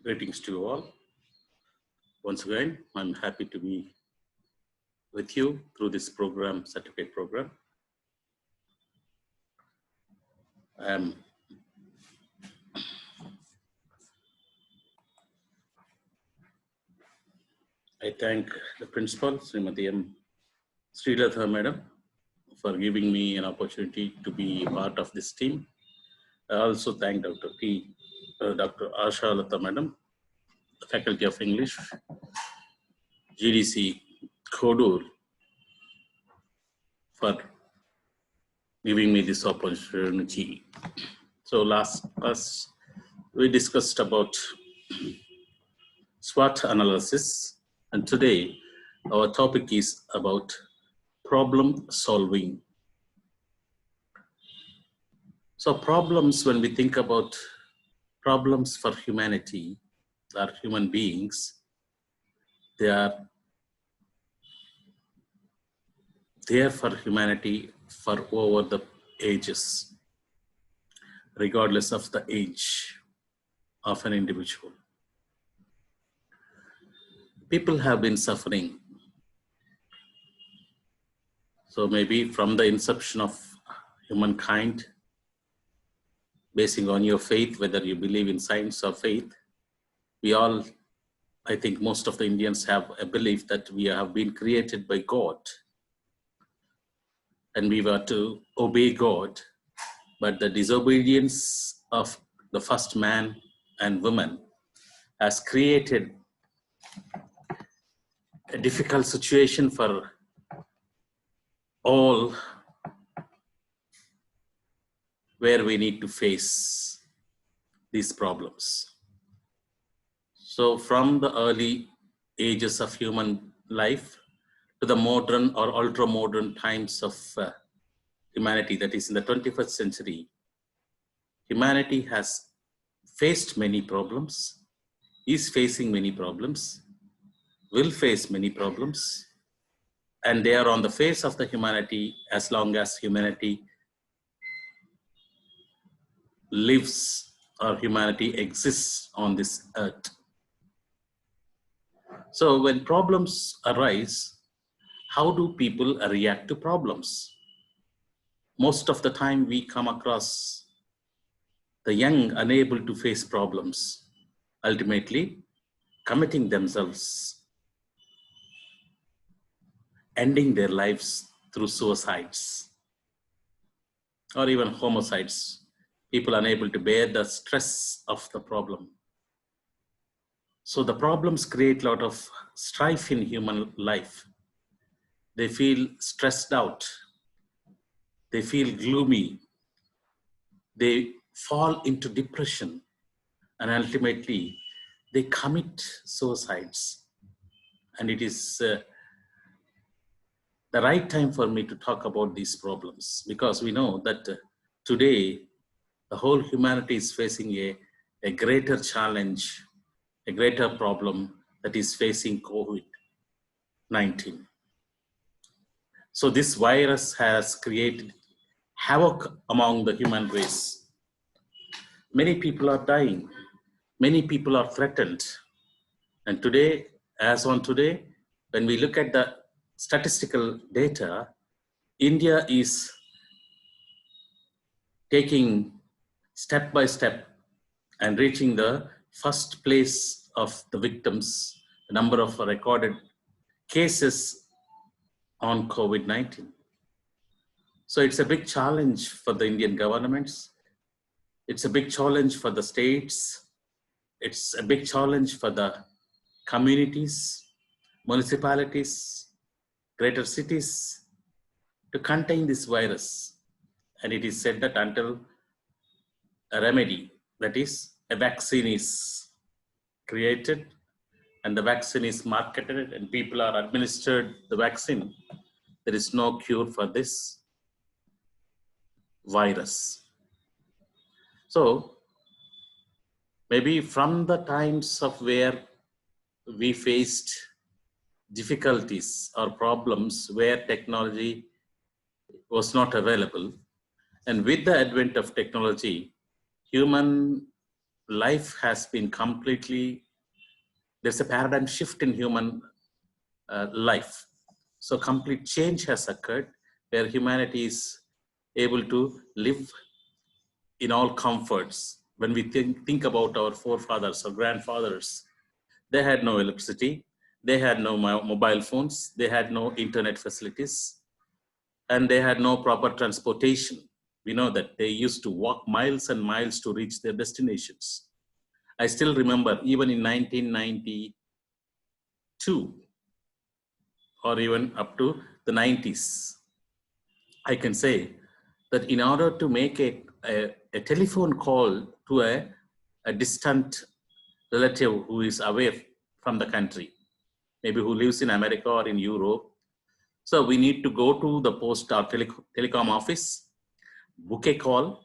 Greetings to you all. Once again, I'm happy to be with you through this program, certificate program. I thank the principal, Srimati M. Srilatha Madam, for giving me an opportunity to be part of this team. I also thank Dr. Asha Lata Madam, Faculty of English, GDC Kodur, for giving me this opportunity. So last class, we discussed about SWOT analysis, and today our topic is about problem solving. So problems, when we think about problems for humanity or human beings, they are there for humanity for over the ages, regardless of the age of an individual. People have been suffering. So maybe from the inception of humankind, basing on your faith, whether you believe in science or faith, we all, I think most of the Indians have a belief that we have been created by God and we were to obey God, but the disobedience of the first man and woman has created a difficult situation for all, where we need to face these problems. So from the early ages of human life to the modern or ultra-modern times of humanity, that is in the 21st century, humanity has faced many problems, is facing many problems, will face many problems, and they are on the face of the humanity as long as humanity lives or humanity exists on this earth. So when problems arise, how do people react to problems? Most of the time we come across the young unable to face problems, ultimately committing themselves, ending their lives through suicides or even homicides. People unable to bear the stress of the problem. So the problems create a lot of strife in human life. They feel stressed out. They feel gloomy. They fall into depression, and ultimately they commit suicides. And it is the right time for me to talk about these problems, because we know that today the whole humanity is facing a greater challenge, a greater problem, that is facing COVID-19. So this virus has created havoc among the human race. Many people are dying. Many people are threatened. And today, as on today, when we look at the statistical data, India is taking step by step and reaching the first place of the victims, the number of recorded cases on COVID-19. So it's a big challenge for the Indian governments. It's a big challenge for the states. It's a big challenge for the communities, municipalities, greater cities to contain this virus. And it is said that until a remedy, that is a vaccine, is created and the vaccine is marketed and people are administered the vaccine, there is no cure for this virus. So maybe from the times of where we faced difficulties or problems where technology was not available, and with the advent of technology, human life has been completely, there's a paradigm shift in human life. So complete change has occurred where humanity is able to live in all comforts. When we think about our forefathers or grandfathers, they had no electricity, they had no mobile phones, they had no internet facilities, and they had no proper transportation. We know that they used to walk miles and miles to reach their destinations. I still remember even in 1992 or even up to the 90s, I can say that in order to make a telephone call to a distant relative who is away from the country, maybe who lives in America or in Europe, so we need to go to the post or telecom office, book a call,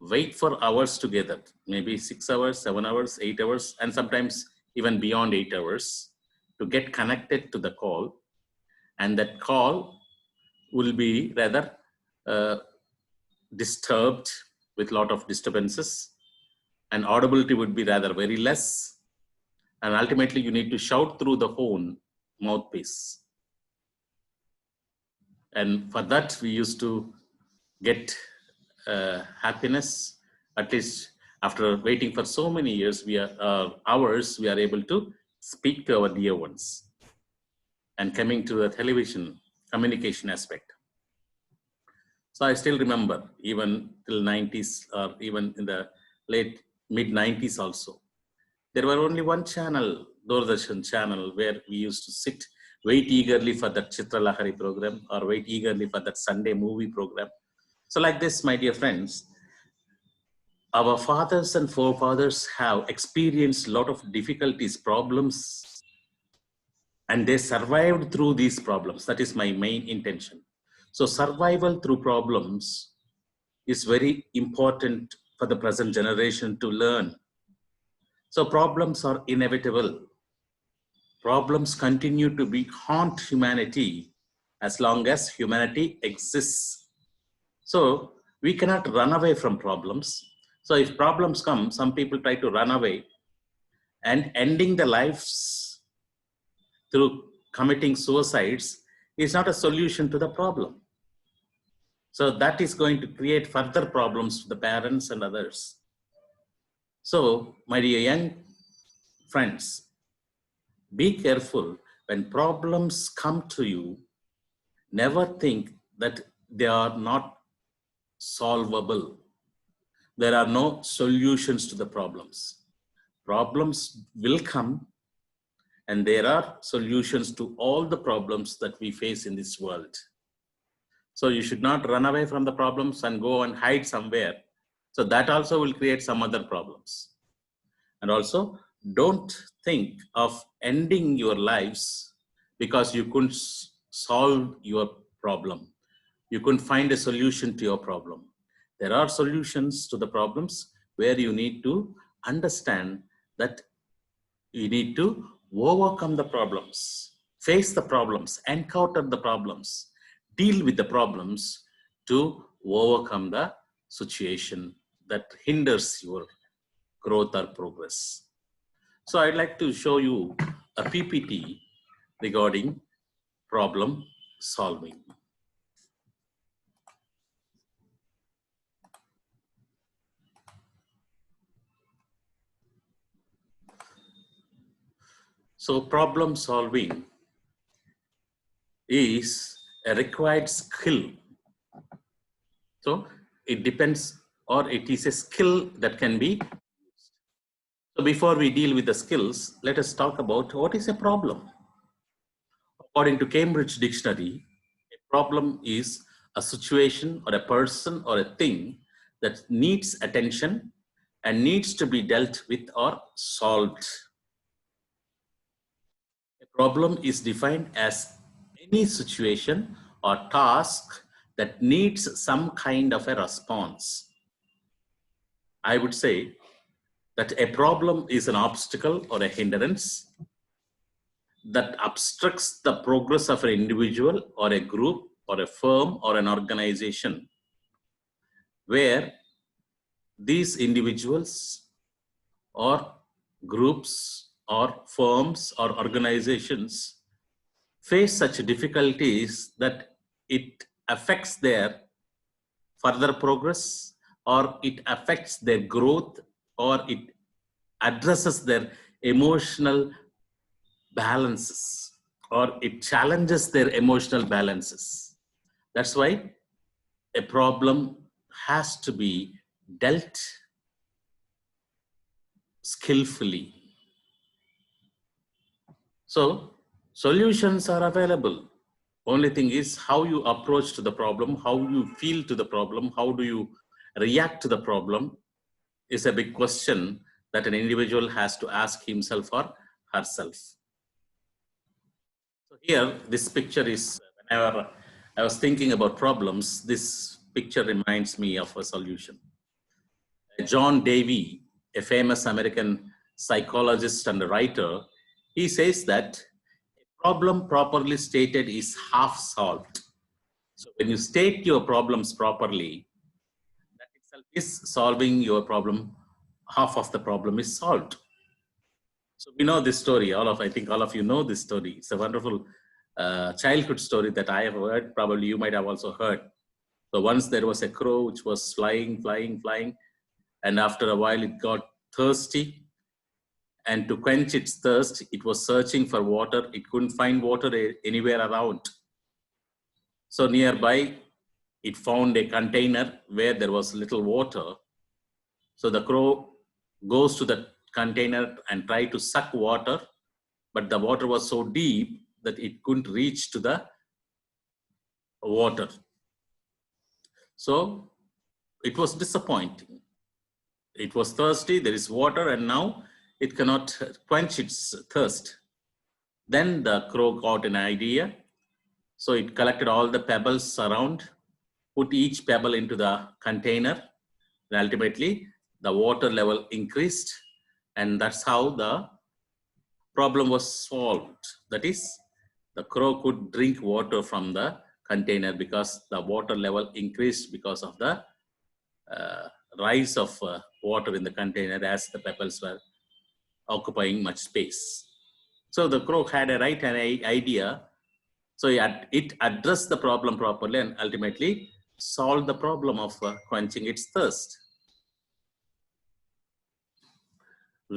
wait for hours together, maybe 6 hours, 7 hours, 8 hours, and sometimes even beyond 8 hours to get connected to the call. And that call will be rather disturbed with a lot of disturbances, and audibility would be rather very less. And ultimately you need to shout through the phone mouthpiece. And for that, we used to get happiness, at least after waiting for so many years, hours, we are able to speak to our dear ones. And coming to the television communication aspect. So I still remember even till 90s or even in the late mid 90s also, there were only one channel, Doordarshan channel, where we used to sit, wait eagerly for that Chitra Lahari program or wait eagerly for that Sunday movie program. So like this, my dear friends, our fathers and forefathers have experienced a lot of difficulties, problems, and they survived through these problems. That is my main intention. So survival through problems is very important for the present generation to learn. So problems are inevitable. Problems continue to haunt humanity as long as humanity exists. So we cannot run away from problems. So if problems come, some people try to run away, and ending their lives through committing suicides is not a solution to the problem. So that is going to create further problems to the parents and others. So my dear young friends, be careful when problems come to you. Never think that they are not solvable. There are no solutions to the problems. Problems will come, and there are solutions to all the problems that we face in this world. So you should not run away from the problems and go and hide somewhere. So that also will create some other problems. And also, don't think of ending your lives because you couldn't solve your problem. You couldn't find a solution to your problem. There are solutions to the problems where you need to understand that you need to overcome the problems, face the problems, encounter the problems, deal with the problems to overcome the situation that hinders your growth or progress. So I'd like to show you a PPT regarding problem solving. So problem solving is a required skill. So it depends, or it is a skill that can be used. So before we deal with the skills, let us talk about what is a problem. According to Cambridge Dictionary, a problem is a situation or a person or a thing that needs attention and needs to be dealt with or solved. A problem is defined as any situation or task that needs some kind of a response. I would say that a problem is an obstacle or a hindrance that obstructs the progress of an individual or a group or a firm or an organization, where these individuals or groups or firms or organizations face such difficulties that it affects their further progress, or it affects their growth, or it addresses their emotional balances, or it challenges their emotional balances. That's why a problem has to be dealt skillfully. So solutions are available. Only thing is how you approach to the problem, how you feel to the problem, how do you react to the problem is a big question that an individual has to ask himself or herself. So here, this picture is, whenever I was thinking about problems, this picture reminds me of a solution. John Davy, a famous American psychologist and writer, he says that a problem properly stated is half solved. So when you state your problems properly, that itself is solving your problem. Half of the problem is solved. So we know this story. I think all of you know this story. It's a wonderful childhood story that I have heard. Probably you might have also heard. So once there was a crow which was flying, and after a while it got thirsty. And to quench its thirst, it was searching for water. It couldn't find water anywhere around. So nearby, it found a container where there was little water. So the crow goes to the container and try to suck water, but the water was so deep that it couldn't reach to the water. So it was disappointing. It was thirsty, there is water, and now it cannot quench its thirst. Then the crow got an idea. So it collected all the pebbles around, put each pebble into the container, and ultimately the water level increased, and that's how the problem was solved. That is, the crow could drink water from the container because the water level increased because of the rise of water in the container as the pebbles were occupying much space. So the crow had a right idea. So it addressed the problem properly and ultimately solved the problem of quenching its thirst.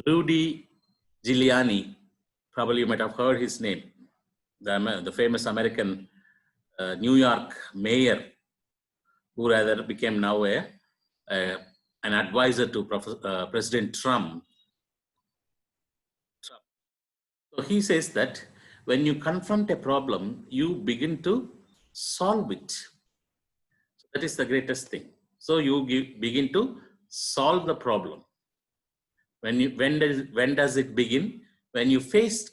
Rudy Giuliani, probably you might have heard his name, the famous American New York mayor, who rather became now an advisor to President Trump. So he says that when you confront a problem, you begin to solve it. So that is the greatest thing. So you begin to solve the problem. When does it begin? When you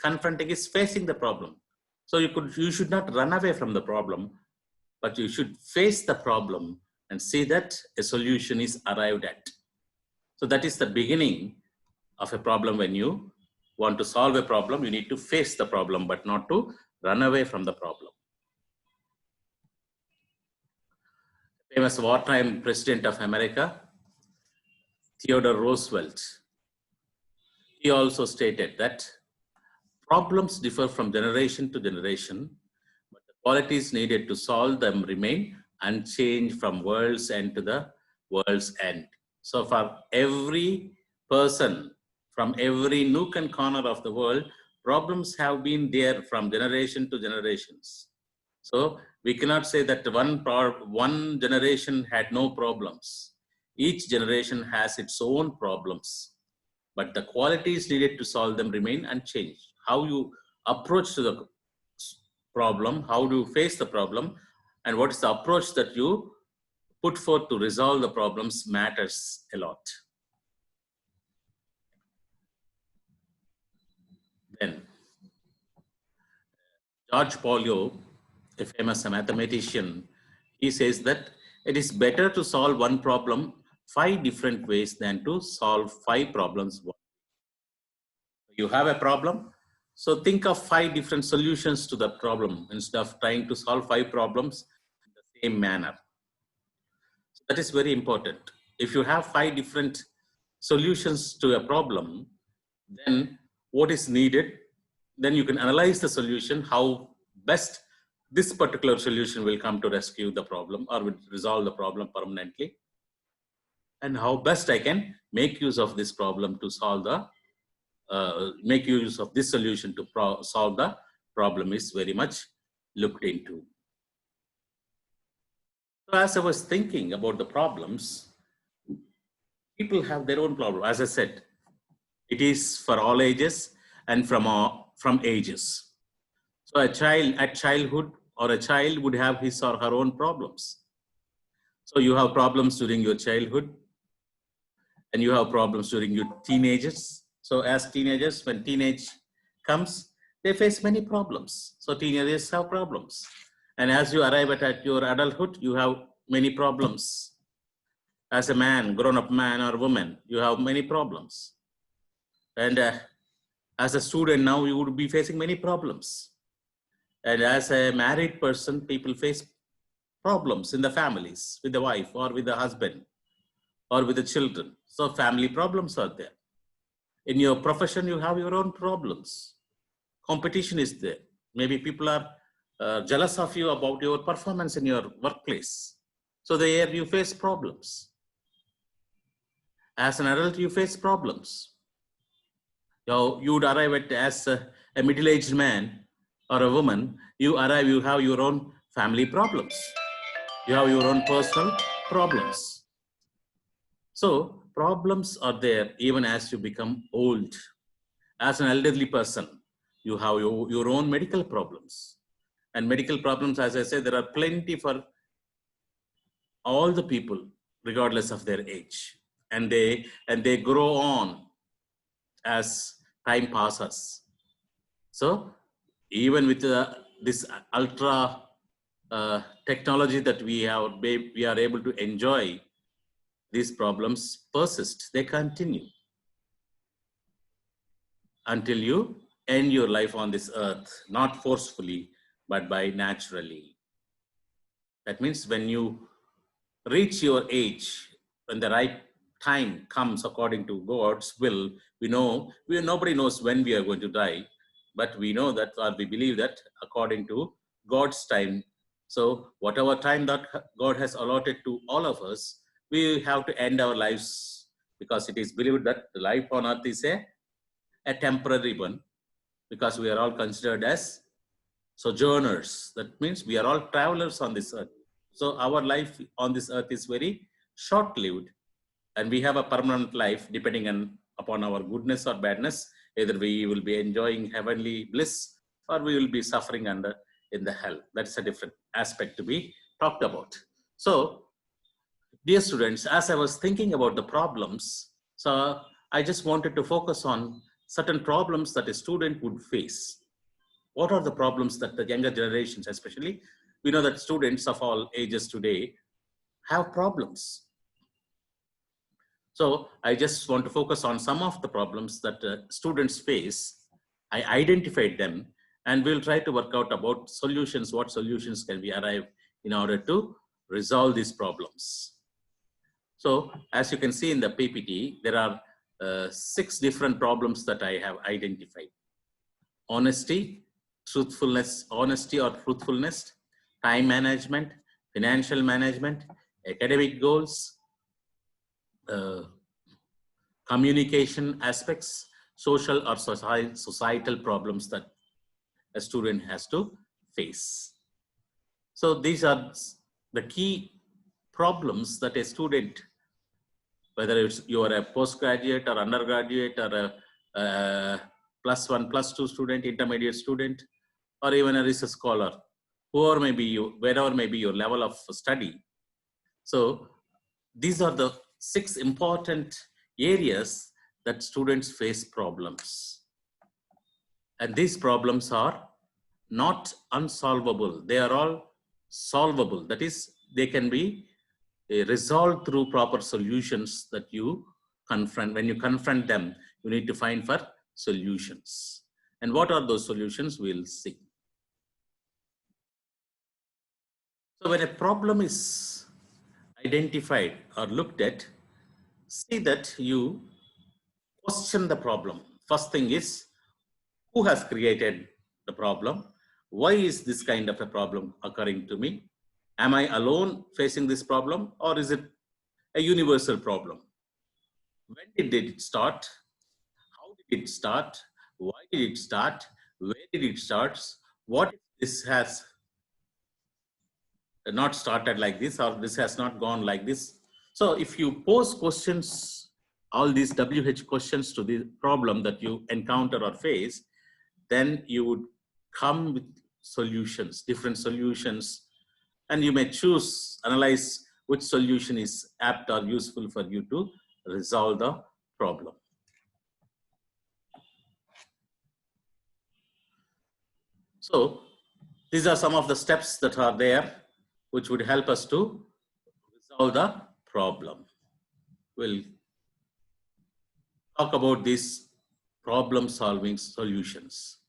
confronting is facing the problem. So you should not run away from the problem, but you should face the problem and see that a solution is arrived at. So that is the beginning of a problem. When you want to solve a problem, you need to face the problem, but not to run away from the problem. Famous wartime president of America, Theodore Roosevelt, he also stated that problems differ from generation to generation, but the qualities needed to solve them remain unchanged from world's end to the world's end. So for every person, from every nook and corner of the world, problems have been there from generation to generations. So we cannot say that one generation had no problems. Each generation has its own problems, but the qualities needed to solve them remain unchanged. How you approach to the problem, how do you face the problem, and what is the approach that you put forth to resolve the problems matters a lot. Then George Polio, a famous mathematician, he says that it is better to solve one problem 5 different ways than to solve 5 problems one. You have a problem, so think of 5 different solutions to the problem instead of trying to solve 5 problems in the same manner. So that is very important. If you have 5 different solutions to a problem, then what is needed, then you can analyze the solution, how best this particular solution will come to rescue the problem or will resolve the problem permanently, and how best I can make use of this problem to solve the, make use of this solution to solve the problem is very much looked into. So as I was thinking about the problems, people have their own problem. As I said, it is for all ages and from ages. So a child at childhood or a child would have his or her own problems. So you have problems during your childhood and you have problems during your teenagers. So as teenagers, when teenage comes, they face many problems. So teenagers have problems. And as you arrive at your adulthood, you have many problems. As a man, grown-up man or woman, you have many problems. And as a student now, you would be facing many problems. And as a married person, people face problems in the families, with the wife or with the husband or with the children. So family problems are there. In your profession, you have your own problems. Competition is there. Maybe people are jealous of you about your performance in your workplace. So there you face problems. As an adult, you face problems. You would arrive at, as a middle-aged man or a woman, you arrive, you have your own family problems. You have your own personal problems. So problems are there even as you become old. As an elderly person, you have your own medical problems. And medical problems, as I said, there are plenty for all the people, regardless of their age. And they grow on as time passes. So even with this ultra technology that we are able to enjoy, these problems persist. They continue until you end your life on this earth, not forcefully, but by naturally. That means when you reach your age, when the right time comes according to God's will, nobody knows when we are going to die, but we know that, or we believe that according to God's time. So whatever time that God has allotted to all of us, we have to end our lives, because it is believed that the life on earth is a temporary one, because we are all considered as sojourners. That means we are all travelers on this earth. So our life on this earth is very short-lived, and we have a permanent life depending upon our goodness or badness. Either we will be enjoying heavenly bliss or we will be suffering in the hell. That's a different aspect to be talked about. So, dear students, as I was thinking about the problems, so I just wanted to focus on certain problems that a student would face. What are the problems that the younger generations, especially, we know that students of all ages today have problems. So I just want to focus on some of the problems that students face. I identified them, and we'll try to work out about solutions, what solutions can we arrive in order to resolve these problems. So as you can see in the PPT, there are 6 different problems that I have identified. Honesty, truthfulness, honesty or truthfulness, time management, financial management, academic goals, communication aspects, social or societal problems that a student has to face. So these are the key problems that a student, whether you are a postgraduate or undergraduate or a +1, +2 student, intermediate student, or even a research scholar, whoever may be you, wherever may be your level of study. So these are the 6 important areas that students face problems. And these problems are not unsolvable. They are all solvable. That is, they can be resolved through proper solutions that you confront. When you confront them, you need to find for solutions. And what are those solutions? We'll see. So when a problem is identified or looked at, see that you question the problem. First thing is, who has created the problem? Why is this kind of a problem occurring to me? Am I alone facing this problem, or is it a universal problem? When did it start? How did it start? Why did it start? Where did it start? What if this has not started like this, or this has not gone like this? So if you pose questions, all these WH questions to the problem that you encounter or face, then you would come with solutions, different solutions, and you may choose, analyze which solution is apt or useful for you to resolve the problem. So these are some of the steps that are there which would help us to resolve the problem. We'll talk about these problem solving solutions.